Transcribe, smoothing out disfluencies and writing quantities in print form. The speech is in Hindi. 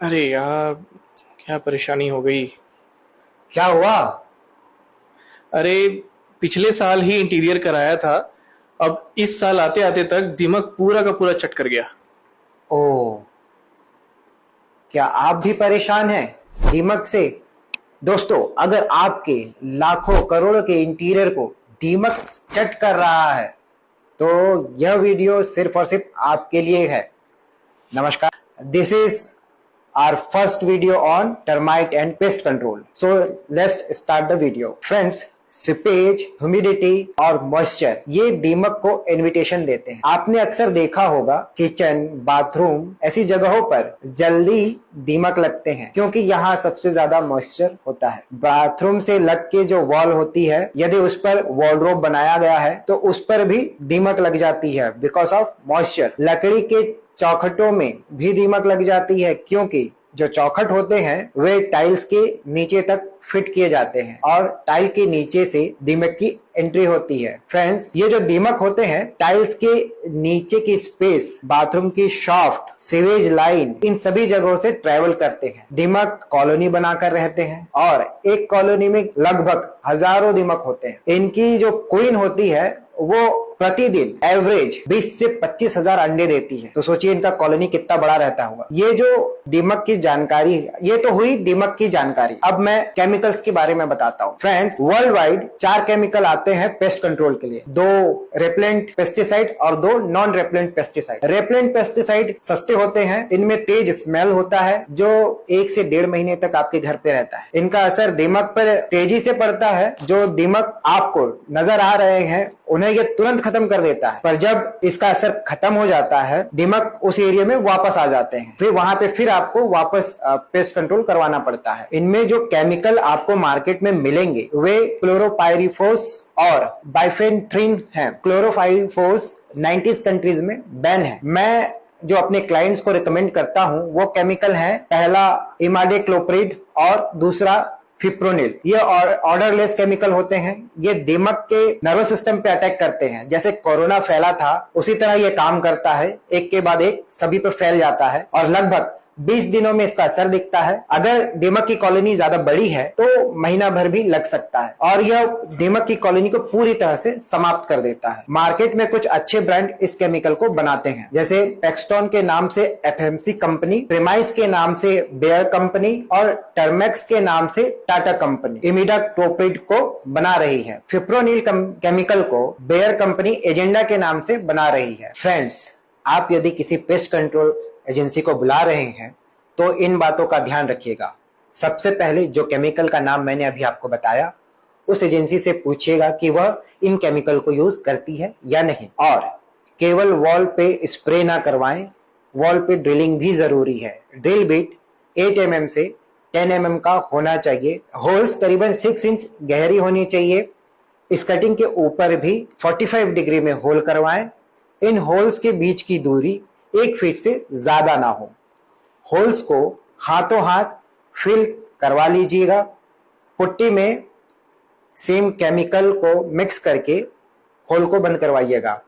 अरे यार, क्या परेशानी हो गई। क्या हुआ? अरे, पिछले साल ही इंटीरियर कराया था। अब इस साल आते आते तक दिमाग पूरा का पूरा चट कर गया। ओ, क्या आप भी परेशान हैं दीमक से? दोस्तों, अगर आपके लाखों करोड़ों के इंटीरियर को दीमक चट कर रहा है तो यह वीडियो सिर्फ और सिर्फ आपके लिए है। नमस्कार, this is our first video on termite and pest control. So let's start the video. Friends, seepage, humidity और मॉइस्चर ये दीमक को इनविटेशन देते हैं। आपने अक्सर देखा होगा किचन, बाथरूम ऐसी जगहों पर जल्दी दीमक लगते हैं क्योंकि यहाँ सबसे ज्यादा मॉइस्चर होता है। बाथरूम से लग के जो वॉल होती है, यदि उस पर वॉलरोब बनाया गया है तो उस पर भी दीमक लग जाती है बिकॉज ऑफ मॉइस्चर। लकड़ी के चौखटों में भी दीमक लग जाती है क्योंकि जो चौखट होते हैं वे टाइल्स के नीचे तक फिट किए जाते हैं और टाइल के नीचे से दीमक की एंट्री होती है। फ्रेंड्स, ये जो दीमक होते हैं टाइल्स के नीचे की स्पेस, बाथरूम की शाफ्ट, सीवेज लाइन, इन सभी जगहों से ट्रेवल करते हैं। दीमक कॉलोनी बनाकर रहते हैं और एक कॉलोनी में लगभग हजारों दीमक होते हैं। इनकी जो क्वीन होती है वो प्रतिदिन एवरेज 20 से 25 हजार अंडे देती है। तो सोचिए इनका कॉलोनी कितना बड़ा रहता होगा। ये जो दीमक की जानकारी, ये तो हुई दीमक की जानकारी। अब मैं केमिकल्स के बारे में बताता हूँ। फ्रेंड्स, वर्ल्ड वाइड 4 केमिकल आते हैं पेस्ट कंट्रोल के लिए। 2 रेपेलेंट पेस्टिसाइड और 2 non repellent pesticide. Repellent pesticide सस्ते होते हैं, इनमें तेज स्मेल होता है जो 1 से 1.5 महीने तक आपके घर पे रहता है। इनका असर दीमक पर तेजी से पड़ता है। जो दीमक आपको नजर आ रहे हैं उन्हें ये तुरंत खत्म कर देता है, पर जब इसका असर खत्म हो जाता है दीमक उस एरिया में वापस आ जाते हैं। फिर वहां पे फिर आपको वापस पेस्ट कंट्रोल करवाना पड़ता है। इनमें जो केमिकल आपको मार्केट में मिलेंगे वे क्लोरोपाइरिफोस और बाइफेन्थ्रीन है। क्लोरोपाइरिफोस 90 कंट्रीज में बैन है। मैं जो अपने क्लाइंट्स को रिकमेंड करता हूं वो केमिकल है, पहला इमाडेक्लोप्रिड और दूसरा फिप्रोनिल। ये ऑर्डरलेस केमिकल होते हैं। ये दीमक के नर्वस सिस्टम पे अटैक करते हैं। जैसे कोरोना फैला था उसी तरह ये काम करता है, एक के बाद एक सभी पे फैल जाता है और लगभग 20 दिनों में इसका असर दिखता है। अगर दीमक की कॉलोनी ज्यादा बड़ी है तो महीना भर भी लग सकता है और यह दीमक की कॉलोनी को पूरी तरह से समाप्त कर देता है। मार्केट में कुछ अच्छे ब्रांड इस केमिकल को बनाते हैं, जैसे पेक्सटॉन के नाम से एफएमसी कंपनी, प्रीमाइस के नाम से बेयर कंपनी और टर्मेक्स के नाम से टाटा कंपनी इमिडाक्लोप्रिड को बना रही है। फिप्रोनिल केमिकल को बेयर कंपनी एजेंडा के नाम से बना रही है। फ्रेंड्स, आप यदि किसी पेस्ट कंट्रोल एजेंसी को बुला रहे हैं तो इन बातों का ध्यान रखिएगा। सबसे पहले जो केमिकल का नाम मैंने अभी आपको बताया उस एजेंसी से पूछिएगा कि वह इन केमिकल को यूज करती है या नहीं, और केवल वॉल पे स्प्रे ना करवाएं, वॉल पे ड्रिलिंग भी जरूरी है। ड्रिल बिट 8 mm से 10 mm का होना चाहिए। होल्स करीबन 6 इंच गहरी होनी चाहिए। इस कटिंग के ऊपर भी 45 डिग्री में होल करवाएं। इन होल्स के बीच की दूरी 1 फीट से ज्यादा ना हो। होल्स को हाथों हाथ फिल करवा लीजिएगा। पुट्टी में सेम केमिकल को मिक्स करके होल को बंद करवाइएगा।